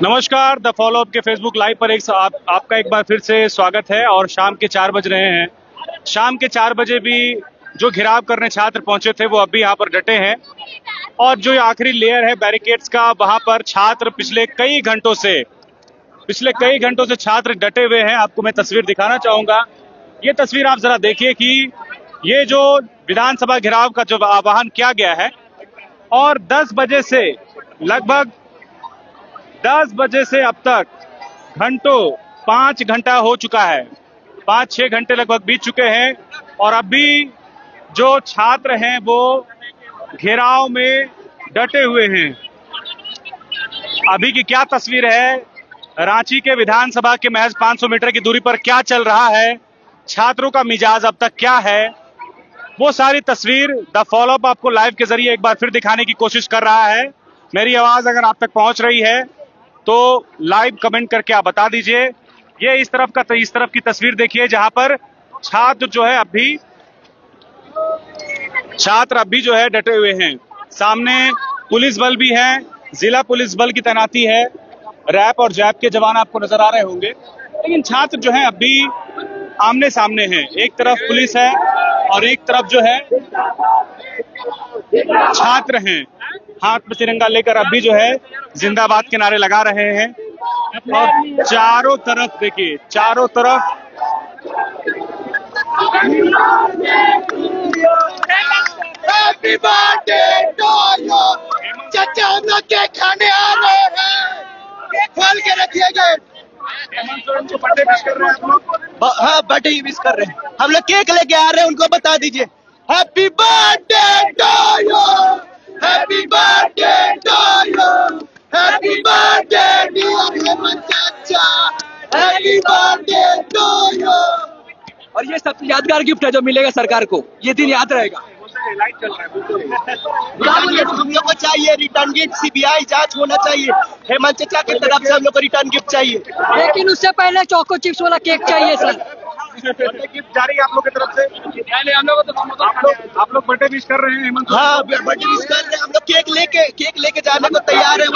नमस्कार, the follow up के Facebook live पर आपका एक बार फिर से स्वागत है। और शाम के 4 बज रहे हैं। शाम के 4 बजे भी जो घेराव करने छात्र पहुंचे थे वो अब भी यहाँ पर डटे हैं। और जो आखिरी लेयर है बैरिकेड्स का, वहां पर छात्र पिछले कई घंटों से छात्र डटे हुए हैं। आपको मैं तस्वीर दिखाना चाहूंगा। ये तस्वीर आप जरा देखिए कि ये जो विधानसभा घेराव का जो आह्वान किया गया है और 10 बजे से लगभग 10 बजे से अब तक घंटों 5 घंटा हो चुका है। 5-6 घंटे लगभग बीत चुके हैं और अभी जो छात्र हैं वो घेराव में डटे हुए हैं। अभी की क्या तस्वीर है, रांची के विधानसभा के महज 500 मीटर की दूरी पर क्या चल रहा है, छात्रों का मिजाज अब तक क्या है, वो सारी तस्वीर द फॉलो अप आपको लाइव के जरिए एक बार फिर दिखाने की कोशिश कर रहा है। मेरी आवाज अगर आप तक पहुंच रही है तो लाइव कमेंट करके आप बता दीजिए। ये इस तरफ की तस्वीर देखिए जहां पर छात्र अभी जो है डटे हुए हैं। सामने पुलिस बल भी है, जिला पुलिस बल की तैनाती है, रैप और जैप के जवान आपको नजर आ रहे होंगे। लेकिन छात्र जो है अभी आमने सामने हैं। एक तरफ पुलिस है और एक तरफ जो है छात्र हैं। हाथ में तिरंगा लेकर अभी जो है जिंदाबाद के नारे लगा रहे हैं। और चारों तरफ देखिए, चारों तरफ हैप्पी बर्थडे टू यू। चाचा हम लोग केक खाने आ रहे हैं, केक खोल के रखिएगा। बर्थडे विश कर रहे हैं आप लोग? हाँ, बर्थडे विश कर रहे हैं। हम लोग केक लेके आ रहे हैं, उनको बता दीजिए happy birthday to you, happy birthday to you, happy birthday dear Hemant चाचा, हैप्पी बर्थडे टू यू। और ये सबसे यादगार गिफ्ट है जो मिलेगा सरकार को, ये दिन याद रहेगा। हम लोग को चाहिए रिटर्न गिफ्ट, सीबीआई जांच होना चाहिए। हेमंत चाचा की तरफ से हम लोग को रिटर्न गिफ्ट चाहिए, लेकिन उससे पहले चोको चिप्स वाला केक चाहिए सर। गिफ्ट जारी है आप लोग की तरफ से? हम लोग आप लोग बर्थडे विश कर रहे हैं हेमंत? हाँ, बर्थडे विश कर रहे हैं। हम लोग केक लेके जाने को तैयार है।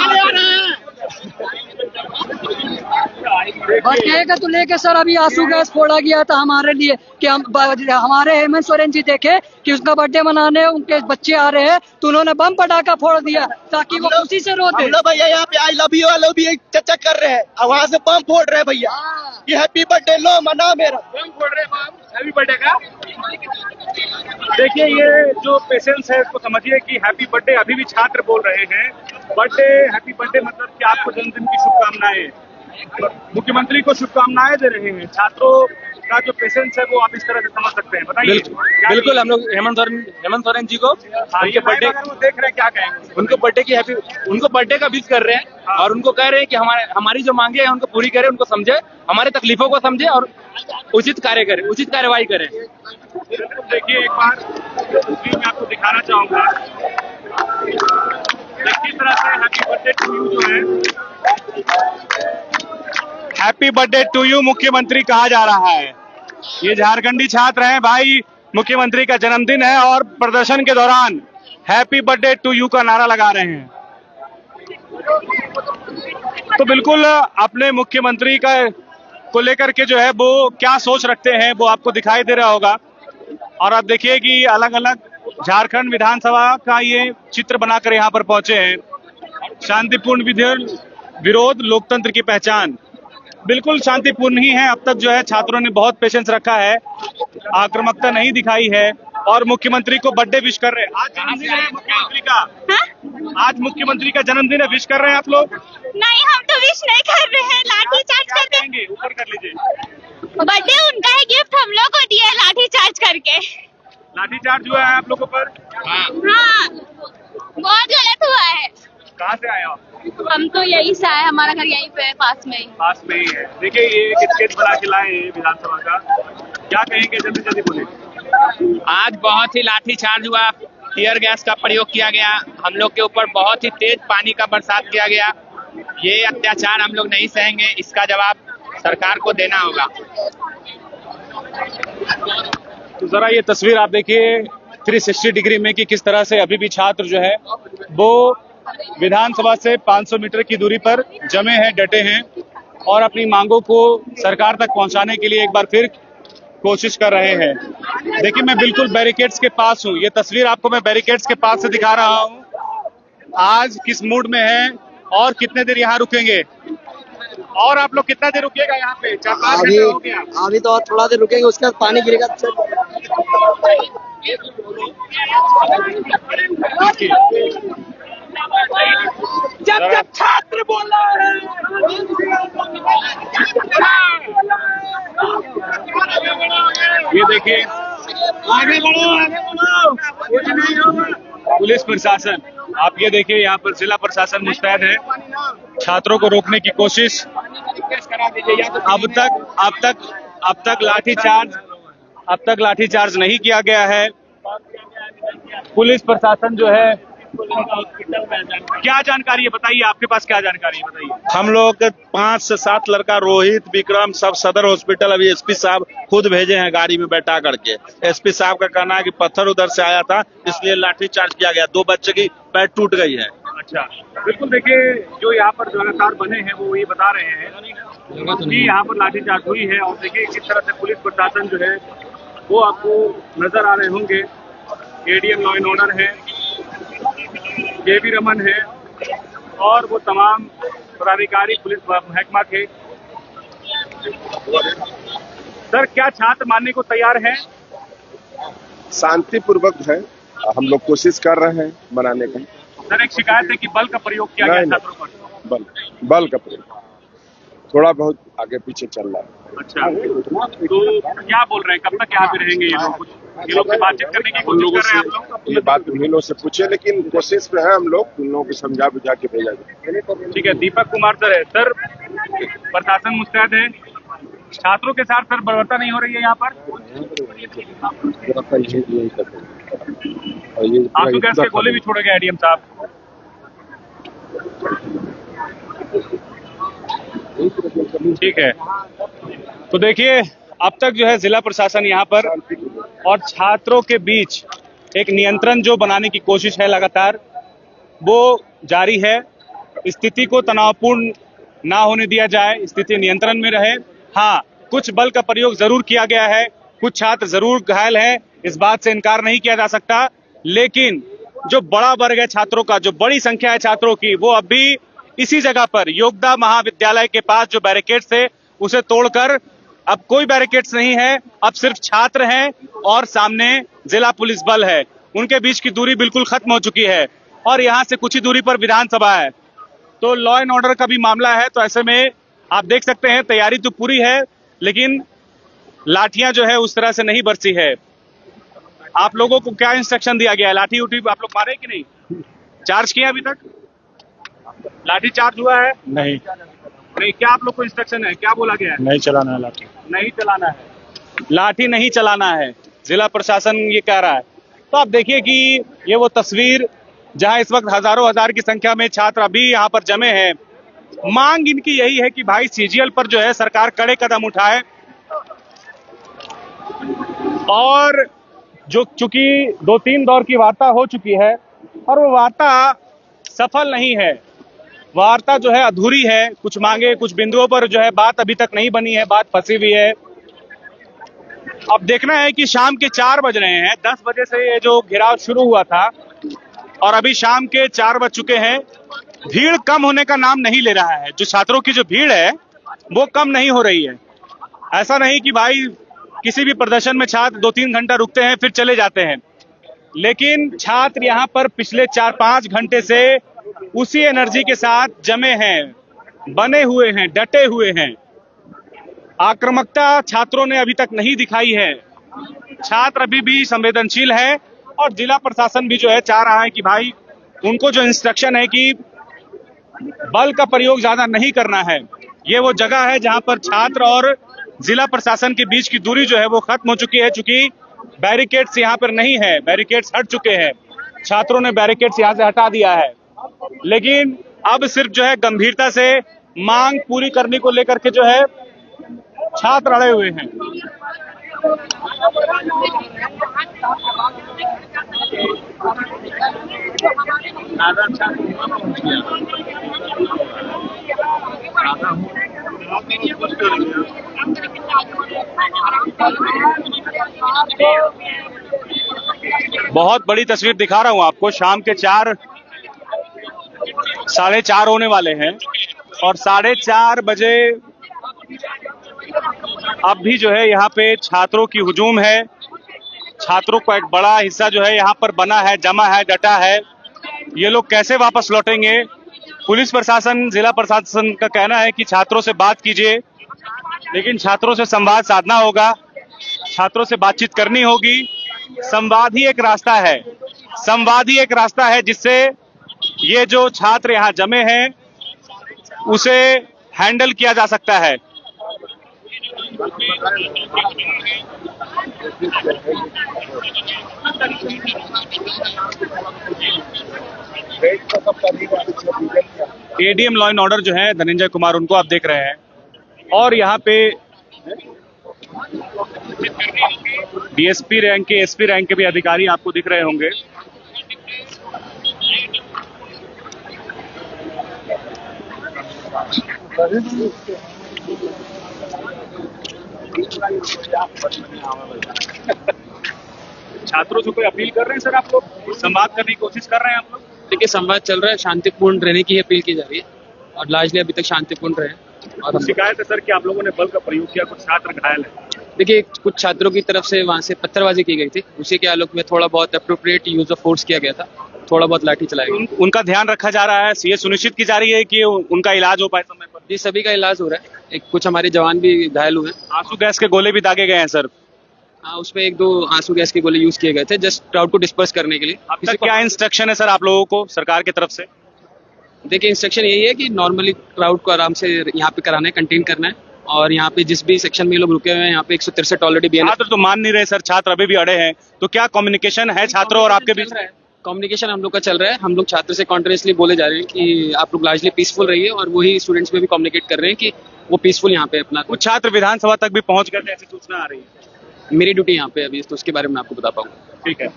बर्थडे का तो लेके सर अभी आंसू गैस फोड़ा गया था हमारे लिए कि हमारे हेमंत सोरेन जी देखे कि उसका बर्थडे मनाने उनके बच्चे आ रहे हैं तो उन्होंने बम पटाखा फोड़ दिया ताकि वो खुशी से रोते। हम लोग भैया यहाँ पे आई लव यू चचा कर रहे हैं और वहाँ से बम फोड़ रहे हैं भैया। ये हैप्पी बर्थडे लो मना मेरा। बम फोड़ रहे हैं हैप्पी बर्थडे का। देखिए ये जो पेशेंस है इसको समझिए कि हैप्पी बर्थडे अभी भी छात्र बोल रहे हैं। बर्थडे हैप्पी बर्थडे मतलब कि आपको जन्मदिन की शुभकामनाएं, मुख्यमंत्री को शुभकामनाएं दे रहे हैं। छात्रों का जो पेशेंस है वो आप इस तरह से समझ सकते हैं। बताइए। बिल्कुल हम लोग हेमंत सोरेन जी को उनके बर्थडे देख रहे हैं, क्या कहेंगे? उनको बर्थडे का विश कर रहे हैं और उनको कह रहे हैं कि हमारी जो मांगे हैं उनको पूरी करें, उनको समझे, हमारे तकलीफों को समझे और उचित कार्य करें, उचित कार्यवाही करें। देखिए एक बार तस्वीर में आपको दिखाना चाहूंगा किस तरह से हैप्पी बर्थडे टू यू जो है, हैप्पी बर्थडे टू यू मुख्यमंत्री कहा जा रहा है। ये झारखंडी छात्र हैं भाई, मुख्यमंत्री का जन्मदिन है और प्रदर्शन के दौरान हैप्पी बर्थडे टू यू का नारा लगा रहे हैं। तो बिल्कुल अपने मुख्यमंत्री का को लेकर के जो है वो क्या सोच रखते हैं वो आपको दिखाई दे रहा होगा। और आप देखिए कि अलग अलग झारखंड विधानसभा का ये चित्र बनाकर यहाँ पर पहुंचे हैं। शांतिपूर्ण विरोध लोकतंत्र की पहचान, बिल्कुल शांतिपूर्ण ही है। अब तक जो है छात्रों ने बहुत पेशेंस रखा है, आक्रामकता नहीं दिखाई है और मुख्यमंत्री को बर्थडे विश कर रहे हैं। आज जन्मदिन है मुख्यमंत्री का। आज मुख्यमंत्री का जन्मदिन है, विश कर रहे हैं आप लोग? नहीं, हम तो विश नहीं कर रहे हैं, लाठी चार्ज कर देंगे। ऊपर कर लीजिए। बर्थडे उनका है, गिफ्ट हम लोग को दिया लाठी चार्ज करके। लाठी चार्ज हुआ है आप लोगों पर? हाँ, बहुत गलत हुआ है। कहाँ से आए आप? हम तो यही से आए, हमारा घर यहीं पे है, पास में ही है। देखिए ये एक स्केच बना के लाए हैं विधानसभा का, क्या कहेंगे? जल्दी जल्दी बोले। आज बहुत ही लाठीचार्ज हुआ, टीयर गैस का प्रयोग किया गया, हम लोग के ऊपर बहुत ही तेज पानी का बरसात किया गया। ये अत्याचार हम लोग नहीं सहेंगे, इसका जवाब सरकार को देना होगा। तो जरा ये तस्वीर आप देखिए 360 डिग्री में कि किस तरह से अभी भी छात्र जो है वो विधानसभा से 500 मीटर की दूरी पर जमे हैं, डटे हैं और अपनी मांगों को सरकार तक पहुंचाने के लिए एक बार फिर कोशिश कर रहे हैं। देखिए मैं बिल्कुल बैरिकेड्स के पास हूं, ये तस्वीर आपको मैं बैरिकेड्स के पास से दिखा रहा हूं। आज किस मूड में है और कितने देर यहाँ रुकेंगे, और आप लोग कितना देर रुकिएगा यहाँ पे? 4-5 घंटे हो गया। अभी तो और थोड़ा देर रुकेंगे, उसके बाद पानी गिरेगा। जब छात्र बोल रहा है ये देखिए आगे बढ़ो कुछ नहीं होगा। पुलिस प्रशासन, आप ये देखिए यहाँ पर जिला प्रशासन मुस्तैद है छात्रों को रोकने की कोशिश। अब तक लाठीचार्ज नहीं किया गया है। पुलिस प्रशासन जो है, क्या जानकारी है बताइए, आपके पास क्या जानकारी है बताइए। हम लोग के 5 से 7 लड़का रोहित विक्रम सब सदर हॉस्पिटल, अभी एसपी साहब खुद भेजे हैं गाड़ी में बैठा करके। एसपी साहब का कहना है कि पत्थर उधर से आया था इसलिए लाठीचार्ज किया गया, 2 बच्चे की पैर टूट गई है। अच्छा, बिल्कुल देखिए जो यहाँ पर लगातार बने हैं वो ये बता रहे हैं कि यहाँ पर लाठीचार्ज हुई है और देखिए किस तरह से पुलिस प्रशासन जो है वो आपको नजर आ रहे होंगे। एडीएम लॉ एंड ऑर्डर है, केवी रमन है और वो तमाम पदाधिकारी पुलिस महकमा के। सर क्या छात्र मानने को तैयार हैं? शांतिपूर्वक है, हम लोग कोशिश कर रहे हैं बनाने का। सर एक शिकायत है कि बल का प्रयोग किया गया छात्रों पर। बल का प्रयोग थोड़ा बहुत आगे पीछे चल रहा है। अच्छा, तो क्या बोल रहे हैं, कब तक यहाँ पे रहेंगे ये लोग? ये लोग से बातचीत करने की कोशिश कर रहे हैं आप लोग? ये बात उन्हीं लोग से पूछे, लेकिन कोशिश में है हम लोग उन लोगों को समझा बुझा के भेजा जाए। ठीक है, दीपक कुमार सर है। सर प्रशासन मुस्तैद है, छात्रों के साथ सर बर्बरता नहीं हो रही है यहाँ पर? आंसू गैस के गोले भी छोड़े गए एडीएम साहब। ठीक है, तो देखिए अब तक जो है जिला प्रशासन यहाँ पर और छात्रों के बीच एक नियंत्रण जो बनाने की कोशिश है लगातार वो जारी है। स्थिति को तनावपूर्ण ना होने दिया जाए, स्थिति नियंत्रण में रहे। हाँ, कुछ बल का प्रयोग जरूर किया गया है, कुछ छात्र जरूर घायल हैं, इस बात से इनकार नहीं किया जा सकता, लेकिन जो बड़ा वर्ग है छात्रों का, जो बड़ी संख्या है छात्रों की, वो अब भी इसी जगह पर योगदा महाविद्यालय के पास जो बैरिकेड्स थे उसे तोड़कर अब कोई बैरिकेड्स नहीं है, अब सिर्फ छात्र हैं और सामने जिला पुलिस बल है। उनके बीच की दूरी बिल्कुल खत्म हो चुकी है और यहाँ से कुछ ही दूरी पर विधानसभा है। तो लॉ एंड ऑर्डर का भी मामला है, तो ऐसे में आप देख सकते हैं तैयारी तो पूरी है लेकिन लाठियां जो है उस तरह से नहीं बरसी है। आप लोगों को क्या इंस्ट्रक्शन दिया गया है? लाठी उठी आप लोग मारे कि नहीं? चार्ज किया अभी तक? लाठी चार्ज हुआ है? नहीं, क्या आप लोग को इंस्ट्रक्शन है, क्या बोला गया है? नहीं चलाना है लाठी, नहीं चलाना है, लाठी नहीं चलाना है, जिला प्रशासन ये कह रहा है। तो आप देखिए कि ये वो तस्वीर जहां इस वक्त हजारों हजार की संख्या में छात्र अभी यहाँ पर जमे हैं। मांग इनकी यही है कि भाई सीजीएल पर जो है सरकार कड़े कदम उठाए और जो चूंकि 2-3 दौर की वार्ता हो चुकी है और वो वार्ता सफल नहीं है, वार्ता जो है अधूरी है। कुछ मांगे, कुछ बिंदुओं पर जो है बात अभी तक नहीं बनी है, बात फंसी हुई है। अब देखना है कि शाम के 4 बज रहे हैं, 10 बजे से ये जो घेराव शुरू हुआ था और अभी शाम के 4 बज चुके हैं। भीड़ कम होने का नाम नहीं ले रहा है, जो छात्रों की जो भीड़ है वो कम नहीं हो रही है। ऐसा नहीं कि भाई किसी भी प्रदर्शन में छात्र 2-3 घंटा रुकते हैं फिर चले जाते हैं, लेकिन छात्र यहाँ पर पिछले 4-5 घंटे से उसी एनर्जी के साथ जमे हैं, बने हुए हैं, डटे हुए हैं। आक्रामकता छात्रों ने अभी तक नहीं दिखाई है, छात्र अभी भी संवेदनशील है और जिला प्रशासन भी जो है चाह रहा है कि भाई उनको जो इंस्ट्रक्शन है कि बल का प्रयोग ज्यादा नहीं करना है। ये वो जगह है जहां पर छात्र और जिला प्रशासन के बीच की दूरी जो है वो खत्म हो चुकी है, चूंकि बैरिकेड्स यहाँ पर नहीं है, बैरिकेड्स हट चुके हैं, छात्रों ने बैरिकेड्स यहाँ से हटा दिया है। लेकिन अब सिर्फ जो है गंभीरता से मांग पूरी करने को लेकर के जो है छात्र अड़े हुए हैं। बहुत बड़ी तस्वीर दिखा रहा हूं आपको। शाम के 4:30 होने वाले हैं और 4:30 बजे अब भी जो है यहाँ पे छात्रों की हुजूम है। छात्रों का एक बड़ा हिस्सा जो है यहाँ पर बना है, जमा है, डटा है। ये लोग कैसे वापस लौटेंगे? पुलिस प्रशासन, जिला प्रशासन का कहना है कि छात्रों से बात कीजिए, लेकिन छात्रों से संवाद साधना होगा, छात्रों से बातचीत करनी होगी। संवाद ही एक रास्ता है, संवाद ही एक रास्ता है जिससे ये जो छात्र यहाँ जमे हैं उसे हैंडल किया जा सकता है। एडीएम लॉ एंड ऑर्डर जो है धनंजय कुमार, उनको आप देख रहे हैं। और यहाँ पे डीएसपी रैंक के, एसपी रैंक के भी अधिकारी आपको दिख रहे होंगे। छात्रों से कोई अपील कर रहे हैं सर? आप लोग संवाद करने की कोशिश कर रहे हैं? आप लोग देखिए, संवाद चल रहा है, शांतिपूर्ण रहने की अपील की जा रही है और लार्जली अभी तक शांतिपूर्ण रहे। और शिकायत है सर कि आप लोगों ने बल का प्रयोग किया, कुछ छात्र घायल है। देखिए, कुछ छात्रों की तरफ से वहां से पत्थरबाजी की गई थी, उसी के आलोक में थोड़ा बहुत अप्रोप्रिएट यूज ऑफ फोर्स किया गया था, थोड़ा बहुत लाठी चलाया गया। उनका ध्यान रखा जा रहा है, ये सुनिश्चित की जा रही है कि उनका इलाज हो पाए समय पर। जी, सभी का इलाज हो रहा है। कुछ हमारे जवान भी घायल हुए हैं। आंसू गैस के गोले भी दागे गए हैं सर। उसमें 1-2 आंसू गैस के गोले यूज किए गए थे, जस्ट क्राउड को डिस्पर्स करने के लिए। अब तक क्या इंस्ट्रक्शन है सर आप लोगों को सरकार की तरफ से? देखिए, इंस्ट्रक्शन यही है कि नॉर्मली क्राउड को आराम से यहाँ पे कराना है, कंटेन करना है। और यहाँ पे जिस भी सेक्शन में ये लोग रुके हुए हैं, यहाँ पे 163 ऑलरेडी भी है। छात्र तो मान नहीं रहे सर, छात्र अभी भी अड़े हैं, तो क्या कम्युनिकेशन है छात्रों और आपके बीच? कम्युनिकेशन हम लोग का चल रहा है। हम लोग छात्र से कॉन्टिन्यूसली बोले जा रहे हैं कि आप लोग लार्जली पीसफुल रहिए, और वही स्टूडेंट्स में भी कम्युनिकेट कर रहे हैं कि वो पीसफुल यहाँ पे अपना। कुछ छात्र विधानसभा तक भी पहुंच गए थे, ऐसी सूचना आ रही है। मेरी ड्यूटी यहाँ पे अभी, तो उसके बारे में आपको बता पाऊंगा। ठीक है,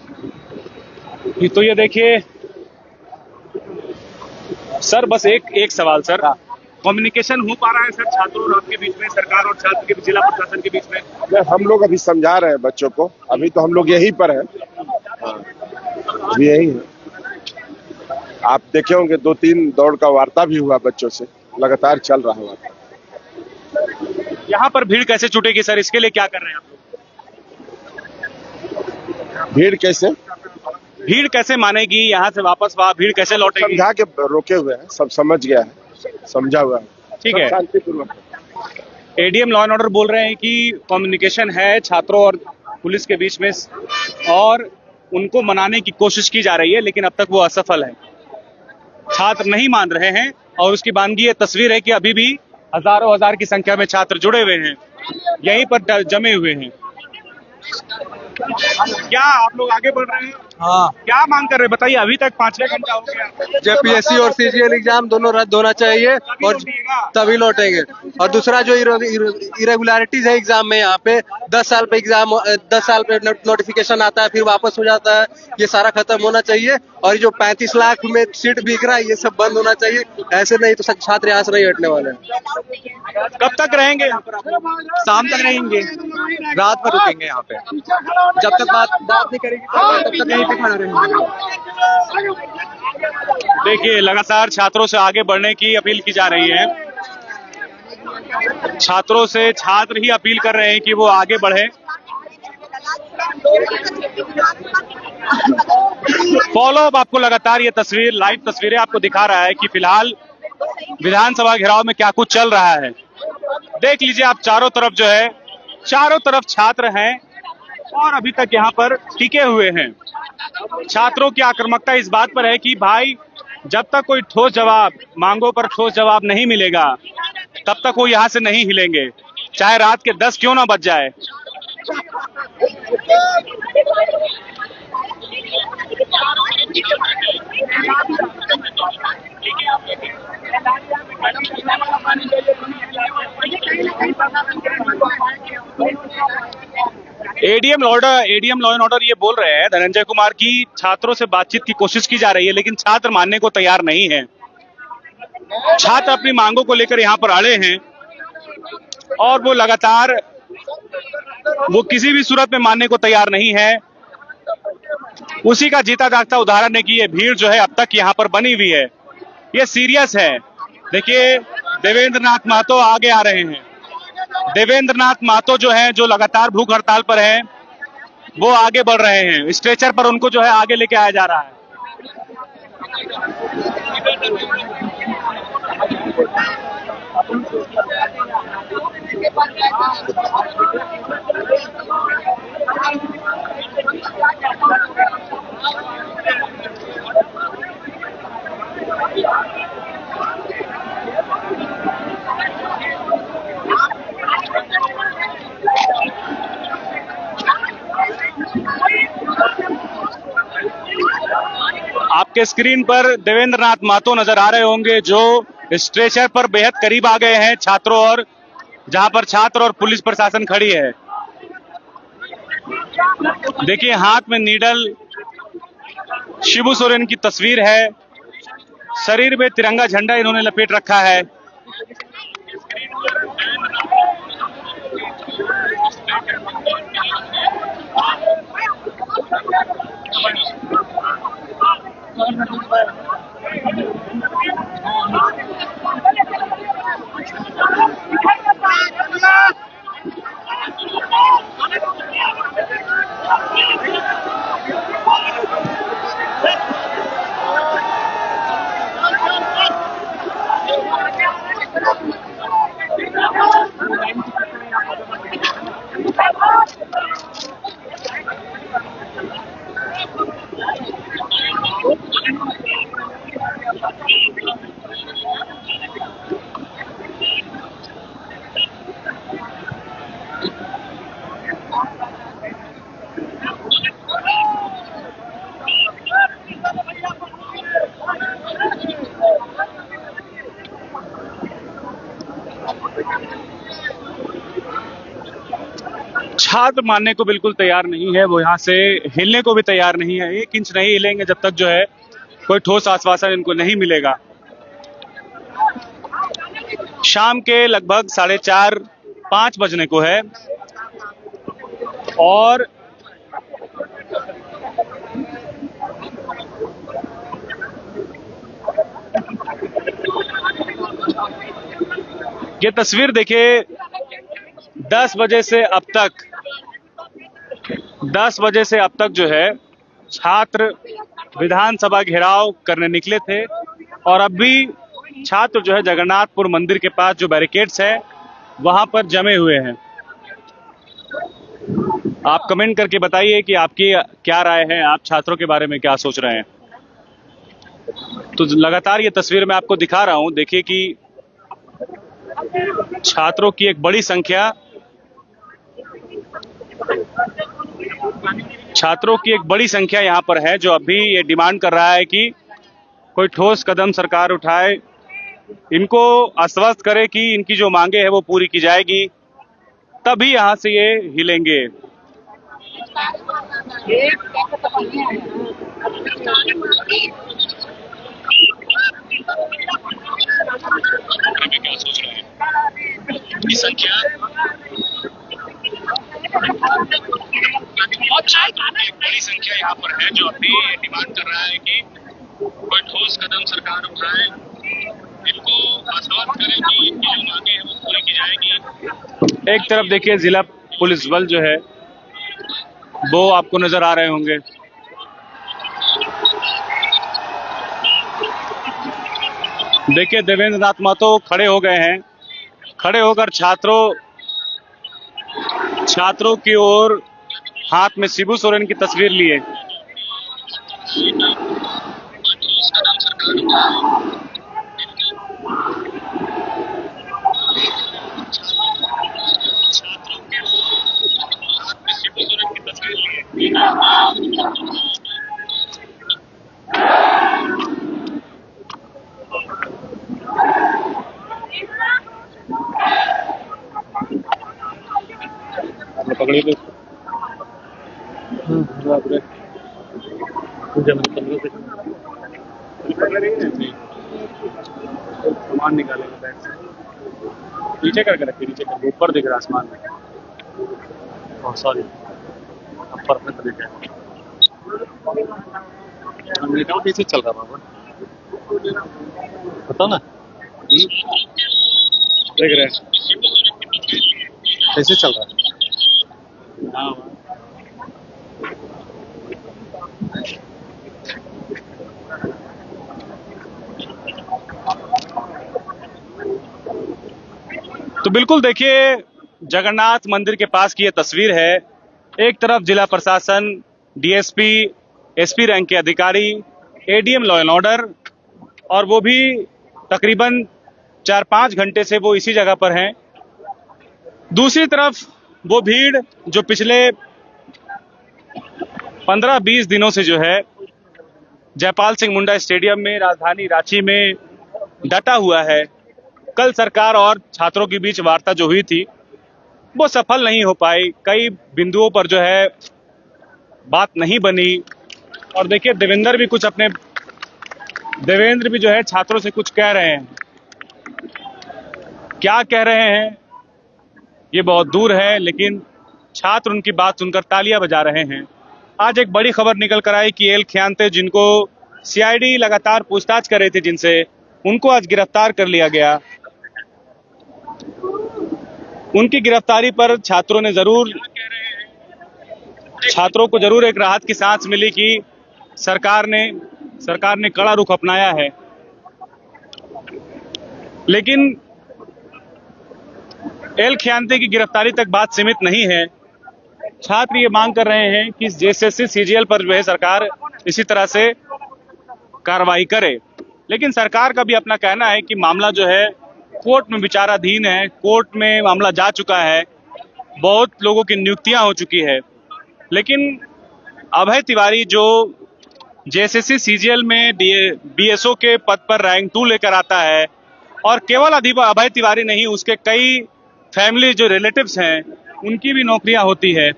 तो ये देखिए सर, बस एक सवाल सर, कम्युनिकेशन हो पा रहा है सर छात्रों और आपके बीच में, सरकार और छात्र के जिला प्रशासन के बीच में? हम लोग अभी समझा रहे हैं बच्चों को, अभी तो हम लोग यहीं पर हैं। अभी यही है। आप देखे होंगे 2-3 दौड़ का वार्ता भी हुआ बच्चों से, लगातार चल रहा है। यहाँ पर भीड़ कैसे छूटेगी सर, इसके लिए क्या कर रहे हैं आप लोग? भीड़ कैसे मानेगी यहाँ से वापस? वहाँ भीड़ कैसे लौटेगी? समझा के रोके हुए हैं, सब समझ गया है, समझा हुआ है। ठीक है, शांतिपूर्वक। एडीएम लॉ एंड ऑर्डर बोल रहे हैं कि कम्युनिकेशन है छात्रों और पुलिस के बीच में और उनको मनाने की कोशिश की जा रही है, लेकिन अब तक वो असफल है। छात्र नहीं मान रहे हैं और उसकी बानगी ये तस्वीर है कि अभी भी हजारों हजार की संख्या में छात्र जुड़े हुए हैं, यहीं पर जमे हुए हैं। क्या आप लोग आगे बढ़ रहे हैं? हाँ, क्या मांग कर रहे हैं बताइए? अभी तक 5 घंटा हो गया। जेपीएससी और सीजीएल एग्जाम दोनों रद्द होना चाहिए और तभी लौटेंगे। और दूसरा जो इरेगुलरिटीज है एग्जाम में, यहाँ पे 10 साल पे एग्जाम, 10 साल पे नोटिफिकेशन आता है, फिर वापस हो जाता है, ये सारा खत्म होना चाहिए। और जो 35 लाख में सीट बिक रहा है, ये सब बंद होना चाहिए। ऐसे नहीं तो छात्र यहाँ से नहीं हटने वाले हैं। कब तक रहेंगे यहाँ पर आप लोग? शाम तक रहेंगे, रात भर रुकेंगे यहाँ पे, जब तक बात नहीं करेगी तब तक यहीं पे खड़ा रहेंगे। देखिए, लगातार छात्रों से आगे बढ़ने की अपील की जा रही है। छात्रों से छात्र ही अपील कर रहे हैं कि वो आगे बढ़े। फॉलो अप आपको लगातार ये तस्वीर, लाइव तस्वीरें आपको दिखा रहा है कि फिलहाल विधानसभा घेराव में क्या कुछ चल रहा है। देख लीजिए आप, चारों तरफ जो है, चारों तरफ छात्र हैं और अभी तक यहाँ पर टिके हुए हैं। छात्रों की आक्रामकता इस बात पर है कि भाई, जब तक कोई ठोस जवाब, मांगों पर ठोस जवाब नहीं मिलेगा, तब तक वो यहाँ से नहीं हिलेंगे, चाहे रात के 10 क्यों ना बज जाए। एडीएम लॉ एंड ऑर्डर ये बोल रहे हैं धनंजय कुमार की छात्रों से बातचीत की कोशिश की जा रही है, लेकिन छात्र मानने को तैयार नहीं है। छात्र अपनी मांगों को लेकर यहाँ पर अड़े हैं और वो लगातार किसी भी सूरत में मानने को तैयार नहीं है। उसी का जीता जागता उदाहरण है कि ये भीड़ जो है अब तक यहाँ पर बनी हुई है, ये सीरियस है। देखिए देवेंद्र नाथ महतो आगे आ रहे हैं। देवेंद्र नाथ महतो जो है, जो लगातार भूख हड़ताल पर हैं, वो आगे बढ़ रहे हैं। स्ट्रेचर पर उनको जो है आगे लेके आया जा रहा है। आपके स्क्रीन पर देवेंद्र नाथ महतो नजर आ रहे होंगे, जो स्ट्रेचर पर बेहद करीब आ गए हैं छात्रों और जहां पर छात्र और पुलिस प्रशासन खड़ी है। देखिए हाथ में नीडल, शिबू सोरेन की तस्वीर है, शरीर में तिरंगा झंडा इन्होंने लपेट रखा है। छात्र मानने को बिल्कुल तैयार नहीं है, वो यहाँ से हिलने को भी तैयार नहीं है। 1 इंच नहीं हिलेंगे जब तक जो है कोई ठोस आश्वासन इनको नहीं मिलेगा। शाम के लगभग 4:30-5 बजने को है और ये तस्वीर देखिए 10 बजे से अब तक जो है छात्र विधानसभा घेराव करने निकले थे और अब भी छात्र जो है जगन्नाथपुर मंदिर के पास जो बैरिकेड्स है वहां पर जमे हुए हैं। आप कमेंट करके बताइए कि आपकी क्या राय है, आप छात्रों के बारे में क्या सोच रहे हैं। तो लगातार ये तस्वीर मैं आपको दिखा रहा हूं। देखिए कि छात्रों की एक बड़ी संख्या यहां पर है, जो अभी ये डिमांड कर रहा है कि कोई ठोस कदम सरकार उठाए, इनको आश्वस्त करे कि इनकी जो मांगे है वो पूरी की जाएगी, तभी यहां से ये हिलेंगे। क्या सोच रहे हैं की संख्या एक बड़ी संख्या यहाँ पर है, जो अभी डिमांड कर रहा है कि कोई ठोस कदम सरकार उठाए, इनको आश्वस्त करे कि इनकी जो मांगे हैं वो पूरी की जाएगी। एक तरफ देखिए जिला पुलिस बल जो है वो आपको नजर आ रहे होंगे। देखिए देवेंद्र नाथ महतो खड़े हो गए हैं, खड़े होकर छात्रों की ओर हाथ में शिबू सोरेन की तस्वीर लिए। पकड़िए। सामान निकालेगा बैग से, नीचे करके रखिए, नीचे करके, ऊपर दिख रहा आसमान में। सॉरी, ऊपर में दिख रहा है। कैसे चल रहा बाबा, बताओ ना। देख रहे हैं कैसे चल रहा है। हाँ, तो बिल्कुल देखिए, जगन्नाथ मंदिर के पास की ये तस्वीर है। एक तरफ जिला प्रशासन, डीएसपी, एसपी रैंक के अधिकारी, एडीएम लॉ एंड ऑर्डर, और वो भी तकरीबन 4-5 घंटे से वो इसी जगह पर हैं। दूसरी तरफ वो भीड़ जो पिछले 15-20 दिनों से जो है जयपाल सिंह मुंडा स्टेडियम में, राजधानी रांची में डटा हुआ है। कल सरकार और छात्रों के बीच वार्ता जो हुई थी वो सफल नहीं हो पाई। कई बिंदुओं पर जो है बात नहीं बनी। और देखिए, देवेंद्र भी जो है छात्रों से कुछ कह रहे हैं। क्या कह रहे हैं ये बहुत दूर है, लेकिन छात्र उनकी बात सुनकर तालियां बजा रहे हैं। आज एक बड़ी खबर निकल कर आई कि एल खियांते, जिनको सीआईडी लगातार पूछताछ कर रही थी जिनसे, उनको आज गिरफ्तार कर लिया गया। उनकी गिरफ्तारी पर छात्रों को जरूर एक राहत की सांस मिली कि सरकार ने कड़ा रुख अपनाया है। लेकिन एल खियांते की गिरफ्तारी तक बात सीमित नहीं है। छात्र ये मांग कर रहे हैं कि जेएसएससी सीजीएल पर जो है सरकार इसी तरह से कार्रवाई करे। लेकिन सरकार का भी अपना कहना है कि मामला जो है कोर्ट में विचाराधीन है, कोर्ट में मामला जा चुका है, बहुत लोगों की नियुक्तियां हो चुकी है। लेकिन अभय तिवारी जो जेएसएससी सीजीएल में बीएसओ के पद पर रैंक 2 लेकर आता है, और केवल अभय तिवारी नहीं, उसके कई फैमिली जो रिलेटिव्स हैं उनकी भी नौकरियां होती है।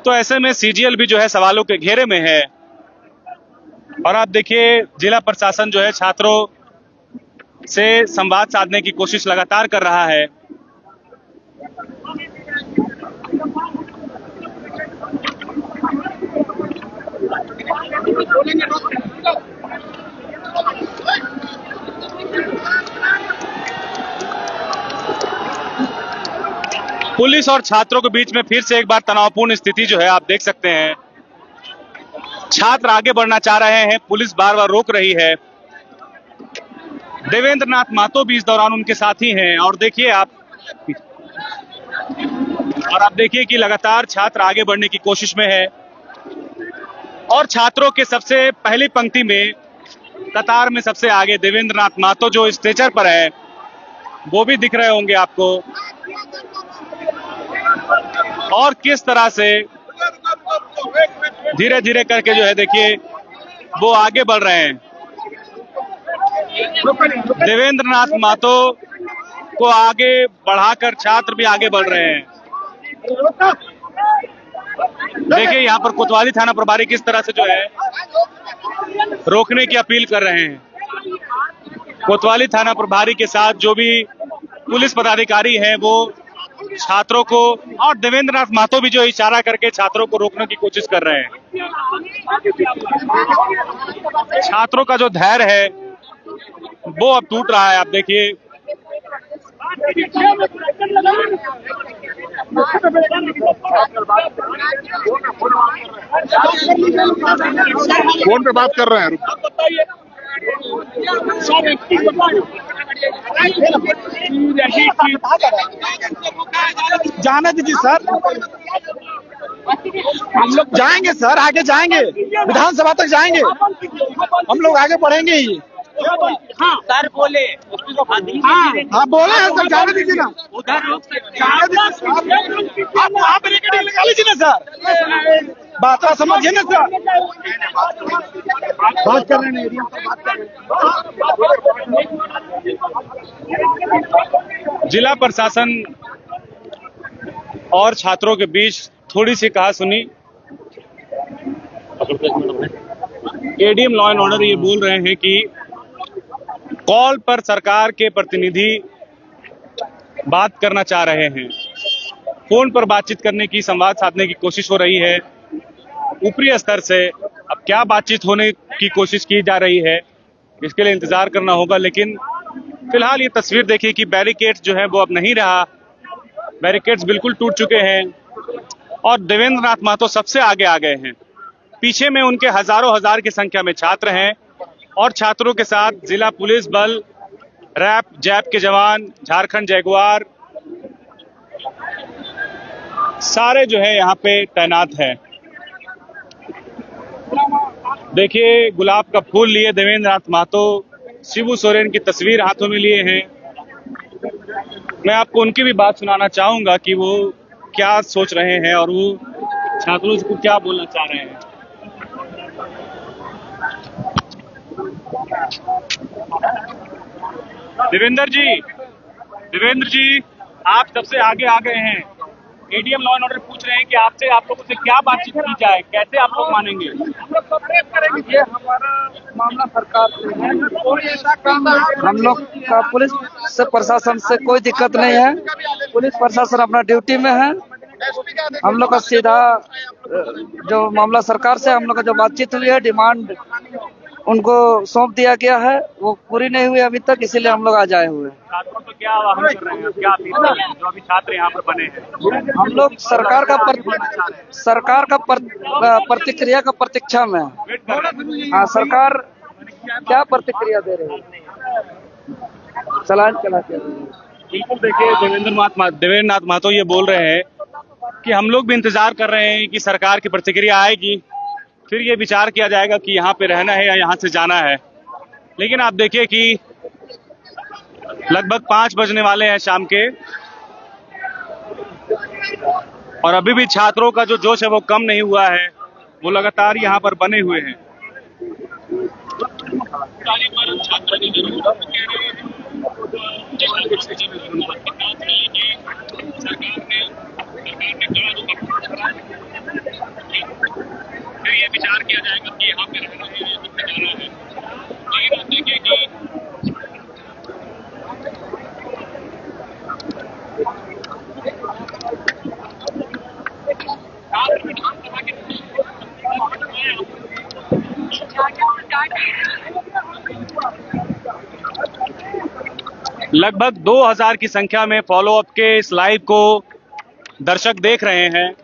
तो ऐसे में सीजीएल भी जो है सवालों के घेरे में है। और आप देखिए, जिला प्रशासन जो है छात्रों से संवाद साधने की कोशिश लगातार कर रहा है। पुलिस और छात्रों के बीच में फिर से एक बार तनावपूर्ण स्थिति जो है आप देख सकते हैं। छात्र आगे बढ़ना चाह रहे हैं, पुलिस बार बार रोक रही है। देवेंद्र नाथ महतो भी इस दौरान उनके साथी हैं। और आप देखिए कि लगातार छात्र आगे बढ़ने की कोशिश में है। और छात्रों के सबसे पहली पंक्ति में, कतार में सबसे आगे देवेंद्र नाथ महतो जो स्ट्रेचर पर है, वो भी दिख रहे होंगे आपको। और किस तरह से धीरे धीरे करके जो है देखिए वो आगे बढ़ रहे हैं। देवेंद्र नाथ महतो को आगे बढ़ाकर छात्र भी आगे बढ़ रहे हैं। देखिए यहाँ पर कोतवाली थाना प्रभारी किस तरह से जो है रोकने की अपील कर रहे हैं। कोतवाली थाना प्रभारी के साथ जो भी पुलिस पदाधिकारी हैं वो छात्रों को, और देवेंद्र नाथ महतो भी जो इशारा करके छात्रों को रोकने की कोशिश कर रहे हैं। छात्रों का जो धैर्य है वो अब टूट रहा है। आप देखिए, फोन पे बात कर रहे हैं। जाने दीजिए सर, हम लोग जाएंगे सर, आगे जाएंगे, विधानसभा तक जाएंगे, हम लोग आगे बढ़ेंगे ही। सर बोले, हाँ बोले हैं सर, जाने दीजिए ना, आप बैरिकेड लगा लीजिए ना सर, बात समझिए ना सर, बात कर रहे हैं। जिला प्रशासन और छात्रों के बीच थोड़ी सी कहासुनी एडीएम लॉ एंड ऑर्डर ये बोल रहे हैं कि कॉल पर सरकार के प्रतिनिधि बात करना चाह रहे हैं, फोन पर बातचीत करने की, संवाद साधने की कोशिश हो रही है ऊपरी स्तर से। अब क्या बातचीत होने की कोशिश की जा रही है इसके लिए इंतजार करना होगा, लेकिन फिलहाल ये तस्वीर देखिए कि बैरिकेड्स जो है वो अब नहीं रहा, बैरिकेड्स बिल्कुल टूट चुके हैं और देवेंद्र नाथ महतो सबसे आगे आ गए हैं। पीछे में उनके हजारों हजार की संख्या में छात्र हैं और छात्रों के साथ जिला पुलिस बल, रैप जैप के जवान, झारखंड जगुआर सारे जो है यहाँ पे तैनात हैं। देखिए गुलाब का फूल लिए देवेंद्र नाथ महतो शिबू सोरेन की तस्वीर हाथों में लिए हैं। मैं आपको उनकी भी बात सुनाना चाहूंगा कि वो क्या सोच रहे हैं और वो छात्रों को क्या बोलना चाह रहे हैं। देवेंद्र जी आप सबसे आगे आ गए हैं। एडीएम लॉ एंड ऑर्डर पूछ रहे हैं कि आपसे, आप लोगों से क्या बातचीत की जाए, कैसे आप लोग मानेंगे? ये हमारा मामला सरकार से है। हम लोग का पुलिस से प्रशासन से कोई दिक्कत नहीं है। पुलिस प्रशासन अपना ड्यूटी में है। हम लोग का सीधा जो मामला सरकार से हम लोग का जो बातचीत हुई है, डिमांड उनको सौंप दिया गया है, वो पूरी नहीं हुई अभी तक, इसीलिए हम लोग आ जाए हुए हैं। छात्रों को क्या आह्वान कर रहे हैं, क्या अपील कर रहे हैं जो अभी छात्र यहाँ पर बने हैं? हम लोग सरकार का प्रतिक्रिया का प्रतीक्षा में है। हाँ, सरकार क्या प्रतिक्रिया दे रही है, चलान चलाते हैं। बिल्कुल देखिए देवेंद्र नाथ महतो ये बोल रहे हैं कि हम लोग भी इंतजार कर रहे हैं कि सरकार की प्रतिक्रिया आएगी, फिर ये विचार किया जाएगा कि यहाँ पे रहना है या यहाँ से जाना है। लेकिन आप देखिए कि लगभग 5 बजने वाले हैं शाम के और अभी भी छात्रों का जो जोश है वो कम नहीं हुआ है, वो लगातार यहाँ पर बने हुए हैं। फिर ये विचार किया जाएगा कि यहाँ पे रहना है या फिर जाना है। लेकिन आप देखिए कि लगभग 2000 की संख्या में फॉलोअप के इस लाइव को दर्शक देख रहे हैं।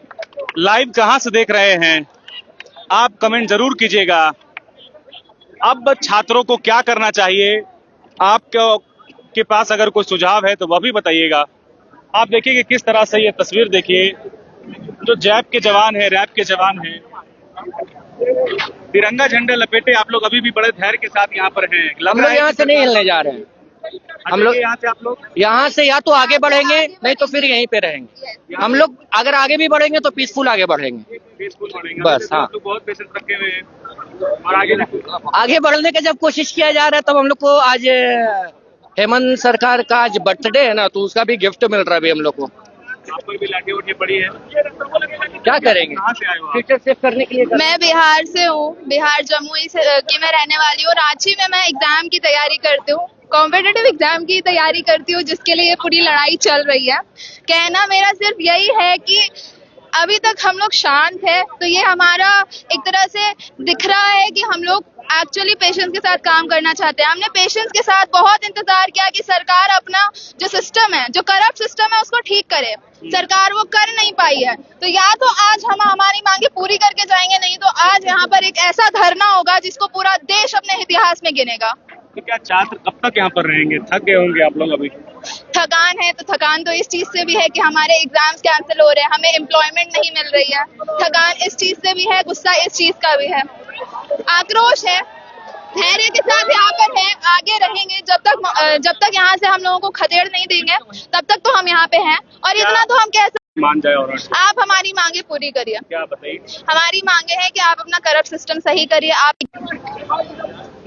लाइव कहां से देख रहे हैं आप कमेंट जरूर कीजिएगा। अब छात्रों को क्या करना चाहिए, आपके पास अगर कोई सुझाव है तो वह भी बताइएगा। आप देखिए कि किस तरह से ये तस्वीर देखिए, जो जैप के जवान है, रैप के जवान है, तिरंगा झंडा लपेटे आप लोग अभी भी बड़े धैर्य के साथ यहाँ पर हैं। हम लोग यहाँ से नहीं हिलने जा रहे हैं। हम लोग यहाँ से, आप लोग यहाँ से या तो आगे बढ़ेंगे, नहीं तो फिर यहीं पे रहेंगे। हम लोग अगर आगे भी बढ़ेंगे तो पीसफुल आगे बढ़ेंगे, पीसफुल बढ़ेंगे बस। हाँ, तो बहुत पेशेंस रखे हुए हैं और आगे बढ़ने का जब कोशिश किया जा रहा है, तब हम लोग को आज हेमंत सरकार का आज बर्थडे है ना, तो उसका भी गिफ्ट मिल रहा है अभी हम लोग को। आपको भी लाठी उठी पड़ी है, क्या करेंगे? कहाँ से आए हो आप? फ्यूचर सेव करने के लिए मैं बिहार से हूँ, बिहार जमुई की मैं रहने वाली हूँ। रांची में मैं एग्जाम की तैयारी करती हूँ, कॉम्पिटिटिव एग्जाम की तैयारी करती हूँ, जिसके लिए पूरी लड़ाई चल रही है। कहना मेरा सिर्फ यही है कि अभी तक हम लोग शांत है, तो ये हमारा एक तरह से दिख रहा है कि हम लोग एक्चुअली पेशेंस के साथ काम करना चाहते हैं। हमने पेशेंस के साथ बहुत इंतजार किया कि सरकार अपना जो सिस्टम है, जो करप्ट सिस्टम है, उसको ठीक करे। सरकार वो कर नहीं पाई है, तो या तो आज हम हमारी मांगे पूरी करके जाएंगे, नहीं तो आज यहाँ पर एक ऐसा धरना होगा जिसको पूरा देश अपने इतिहास में गिनेगा। तो क्या छात्र कब तक यहाँ पर रहेंगे? थक गए होंगे आप लोग अभी? थकान है, तो थकान तो इस चीज से भी है कि हमारे एग्जाम्स कैंसिल हो रहे हैं, हमें एम्प्लॉयमेंट नहीं मिल रही है। थकान इस चीज से भी है, गुस्सा इस चीज का भी है, आक्रोश है। धैर्य के साथ यहाँ पर है, आगे रहेंगे जब तक यहाँ से हम लोगों को खदेड़ नहीं देंगे, तब तक तो हम यहाँ पे हैं। और इतना तो हम कह सकते मान जाए और आप हमारी मांगे पूरी करिए। क्या बताइए? हमारी मांगे हैं कि आप अपना करप्ट सिस्टम सही करिए। आप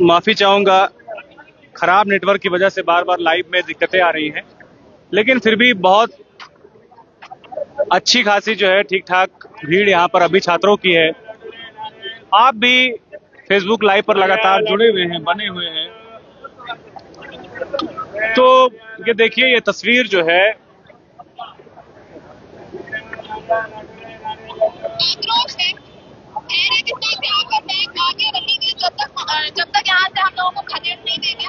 माफी चाहूंगा, खराब नेटवर्क की वजह से बार बार लाइव में दिक्कतें आ रही हैं, लेकिन फिर भी बहुत अच्छी खासी जो है ठीक ठाक भीड़ यहाँ पर अभी छात्रों की है। आप भी फेसबुक लाइव पर लगातार जुड़े हुए हैं, बने हुए हैं। तो ये देखिए, ये तस्वीर जो है जब तक यहाँ से हम लोगों को खदेड़ नहीं देंगे।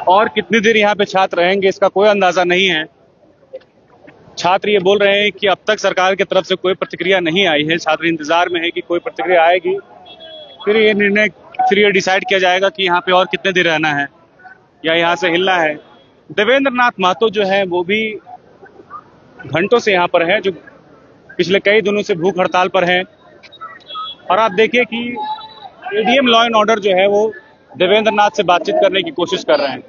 और कितनी देर यहाँ पे छात्र रहेंगे इसका कोई अंदाजा नहीं है। छात्र ये बोल रहे हैं कि अब तक सरकार की तरफ से कोई प्रतिक्रिया नहीं आई है। छात्र इंतजार में है कि कोई प्रतिक्रिया आएगी, फिर ये डिसाइड किया जाएगा कि यहाँ पे और कितने देर रहना है या यहाँ से हिलना है। देवेंद्र नाथ महतो जो है वो भी घंटों से यहाँ पर है, जो पिछले कई दिनों से भूख हड़ताल पर है। और आप देखिए कि एडीएम लॉ एंड ऑर्डर जो है वो देवेंद्र नाथ से बातचीत करने की कोशिश कर रहे हैं।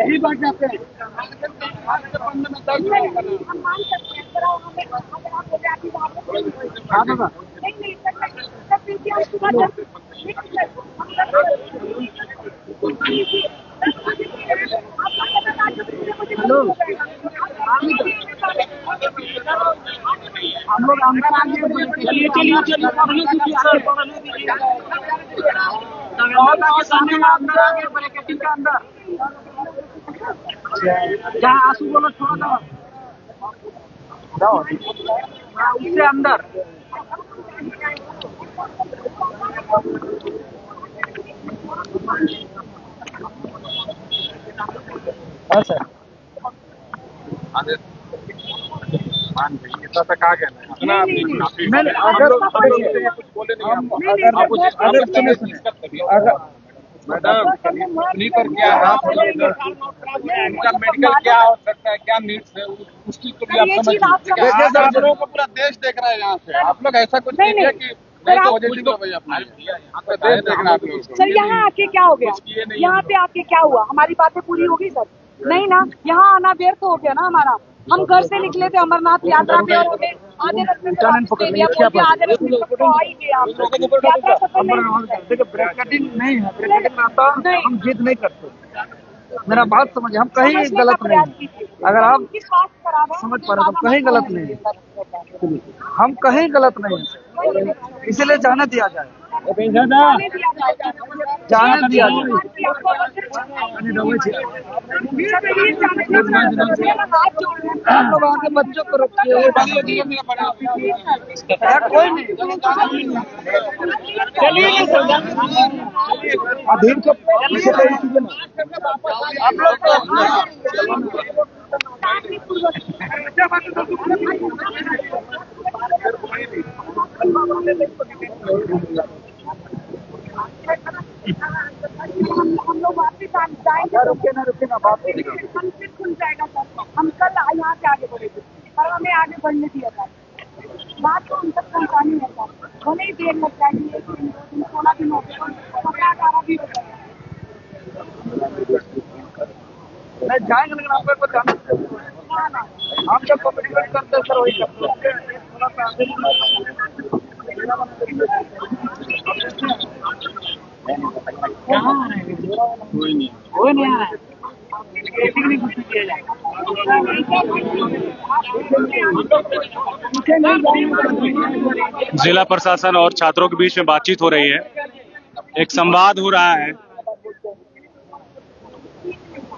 यही बात जाते हैं। हम लोग अंदर आ गए। चलिए चलिए चलिए बहुत आगे सामने अंदर आ गए, बैरिकेडिंग के अंदर। जहाँ आंसू बोलो थोड़ा सा उससे अंदर। हाँ सर, इतना तक आ गया ना। मैंने अगर मैडम पर क्या उनका मेडिकल क्या आवश्यकता है, क्या नीड्स है, उसकी तो भी आप समझ। आप लोगों को पूरा देश देख रहा है यहाँ से। आप लोग ऐसा कुछ नहीं है कि सर यहाँ आके क्या हो गया, यहाँ पे आके क्या हुआ, हमारी बातें पूरी होगी सर? नहीं ना, यहाँ आना व्यर्थ हो गया ना हमारा। हम घर से निकले थे अमरनाथ यात्रा पे और हमें आधे रास्ते में आधे रास्ते ब्रेकेटिंग नहीं है, ब्रेकेटिंग आता हम जीत नहीं करते। मेरा बात समझिए, हम कहीं गलत नहीं है। अगर आप समझ पा रहे तो कहीं गलत नहीं है, हम कहीं गलत नहीं है, इसीलिए जाने दिया जाए, जाने दिया जाए। आप लोग आगे बच्चों को रखिए, कोई नहीं। आप लोग हम लोग वापिस जाएंगे, रुके ना बात खुल जाएगा सर। हम कल यहाँ से आगे बढ़ेंगे और हमें आगे बढ़ने दिया जाए। बात तो हम तक पहुँचानी है सर, भले ही देर लग जाएगी, 16 दिन हो गए, 18 भी हो जाएगा। जाएंगे लेकिन आपको कुछ जाना, हम जब कम्युनिकेट करते हैं सर वही करते हैं। कोई नहीं आ रहा है। जिला प्रशासन और छात्रों के बीच में बातचीत हो रही है, एक संवाद हो रहा है।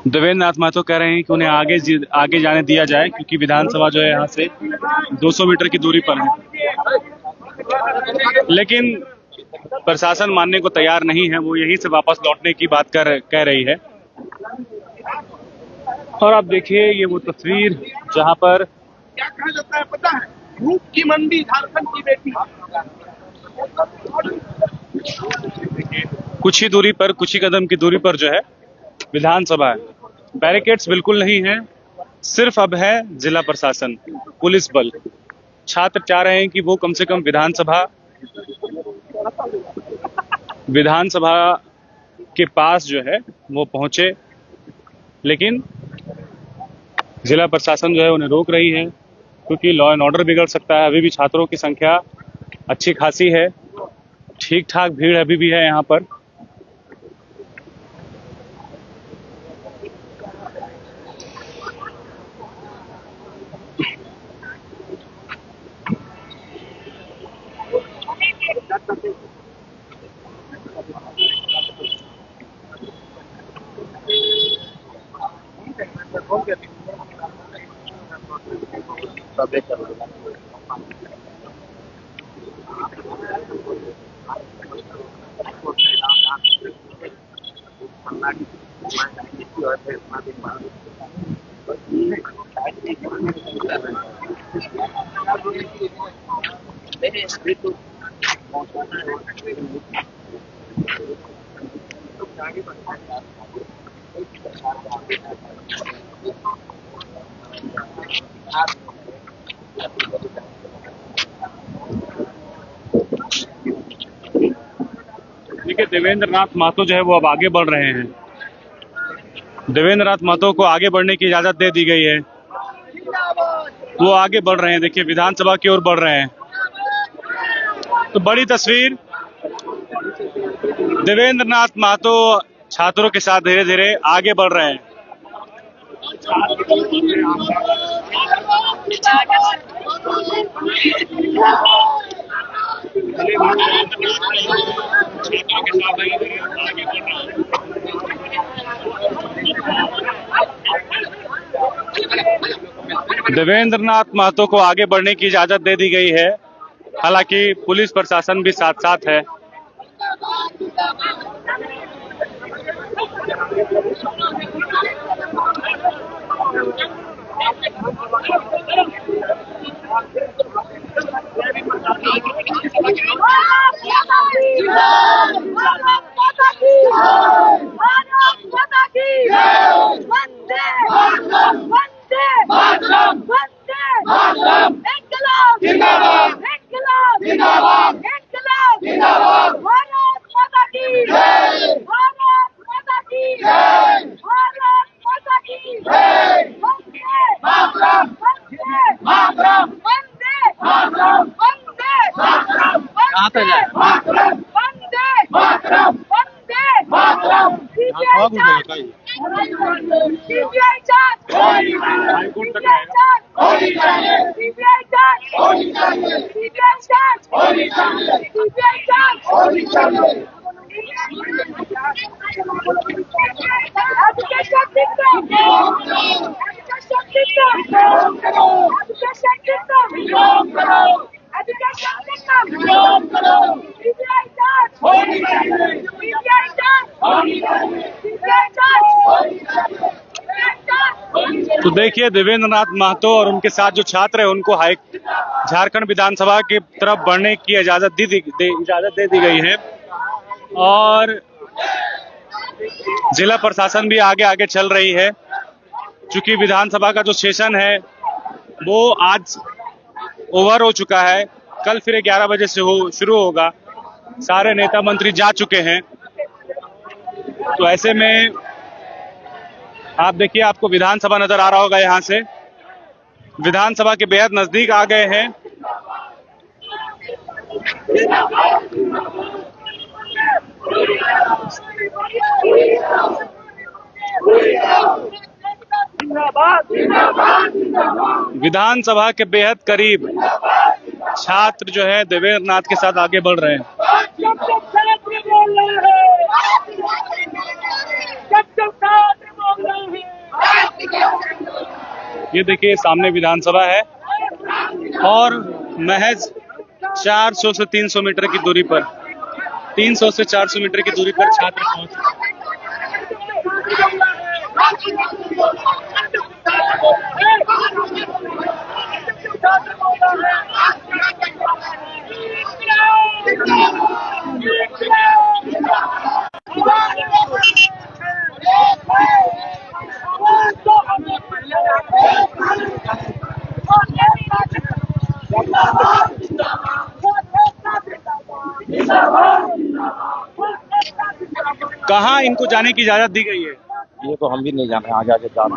देवेंद्र नाथ महतो कह रहे हैं कि उन्हें आगे जाने दिया जाए, क्योंकि विधानसभा जो है यहाँ से 200 मीटर की दूरी पर है। लेकिन प्रशासन मानने को तैयार नहीं है, वो यहीं से वापस लौटने की बात कह रही है। और आप देखिए, ये वो तस्वीर जहां पर क्या कहा जाता है पता है, रूप की मंडी झारखंड की बेटी। कुछ ही दूरी पर, कुछ ही कदम की दूरी पर जो है विधानसभा है। बैरिकेड्स बिल्कुल नहीं है, सिर्फ अब है जिला प्रशासन, पुलिस बल। छात्र चाह रहे हैं कि वो कम से कम विधानसभा के पास जो है वो पहुंचे, लेकिन जिला प्रशासन जो है उन्हें रोक रही है क्योंकि लॉ एंड ऑर्डर बिगड़ सकता है। अभी भी छात्रों की संख्या अच्छी खासी है, ठीक ठाक भीड़ अभी भी है यहाँ पर। देखिए, देवेंद्र नाथ महतो जो है वो अब आगे बढ़ रहे हैं। देवेंद्र नाथ महतो को आगे बढ़ने की इजाजत दे दी गई है, वो आगे बढ़ रहे हैं। देखिए, विधानसभा की ओर बढ़ रहे हैं। तो बड़ी तस्वीर, देवेंद्र नाथ महतो छात्रों के साथ धीरे धीरे आगे बढ़ रहे हैं। देवेंद्र नाथ महतो को आगे बढ़ने की इजाजत दे दी गई है, हालांकि पुलिस प्रशासन भी साथ साथ है। तो देखिए, देवेंद्र नाथ महतो और उनके साथ जो छात्र है उनको झारखंड विधानसभा की तरफ बढ़ने की इजाजत दे दी गई है और जिला प्रशासन भी आगे आगे चल रही है। चूंकि विधानसभा का जो सेशन है वो आज ओवर हो चुका है, कल फिर 11 बजे से शुरू होगा। सारे नेता मंत्री जा चुके हैं, तो ऐसे में आप देखिए, आपको विधानसभा नजर आ रहा होगा। यहां से विधानसभा के बेहद नजदीक आ गए हैं। विधानसभा के बेहद करीब छात्र जो है देवेंद्र नाथ के साथ आगे बढ़ रहे हैं। ये देखिए, सामने विधानसभा है और महज 400 से 300 मीटर की दूरी पर 300 से 400 मीटर की दूरी पर छात्र पहुंचे। कहां इनको जाने की इजाजत दी गई है? ये तो हम भी नहीं जाने, आगे आगे जान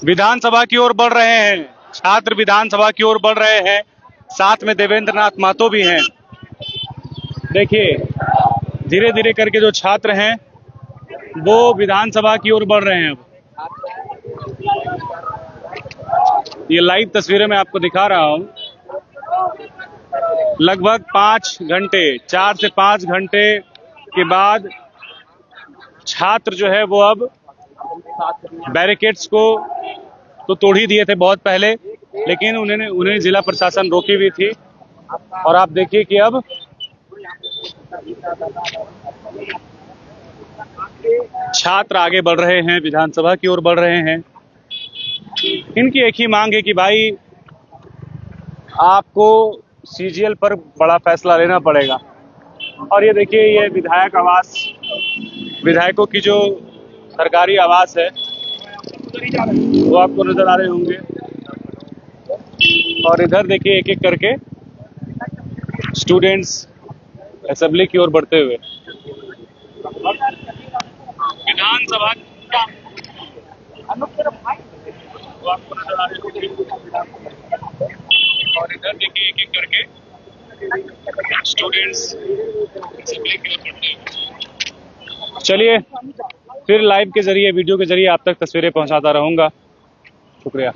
विधानसभा की ओर बढ़ रहे हैं छात्र, विधानसभा की ओर बढ़ रहे हैं। साथ में देवेंद्र नाथ महतो भी हैं। देखिए धीरे धीरे करके जो छात्र हैं वो विधानसभा की ओर बढ़ रहे हैं। ये लाइव तस्वीरें मैं आपको दिखा रहा हूं। लगभग 5 घंटे, 4 से 5 घंटे के बाद छात्र जो है वो अब बैरिकेड्स को तो तोड़ ही दिए थे बहुत पहले, लेकिन उन्हें जिला प्रशासन रोकी हुई थी। और आप देखिए कि अब छात्र आगे बढ़ रहे हैं, विधानसभा की ओर बढ़ रहे हैं। इनकी एक ही मांग है कि भाई आपको सीजीएल पर बड़ा फैसला लेना पड़ेगा। और ये देखिए ये विधायक आवास, विधायकों की जो सरकारी आवास है वो आपको नजर आ रहे होंगे। और इधर देखिए एक एक करके स्टूडेंट्स असेंबली की ओर बढ़ते हुए। विधानसभा वो आपको नजर आ रहे होंगे। और इधर देखिए एक एक करके स्टूडेंट्स असेंबली की ओर बढ़ते हुए। चलिए फिर लाइव के जरिए, वीडियो के जरिए आप तक तस्वीरें पहुंचाता रहूंगा। शुक्रिया।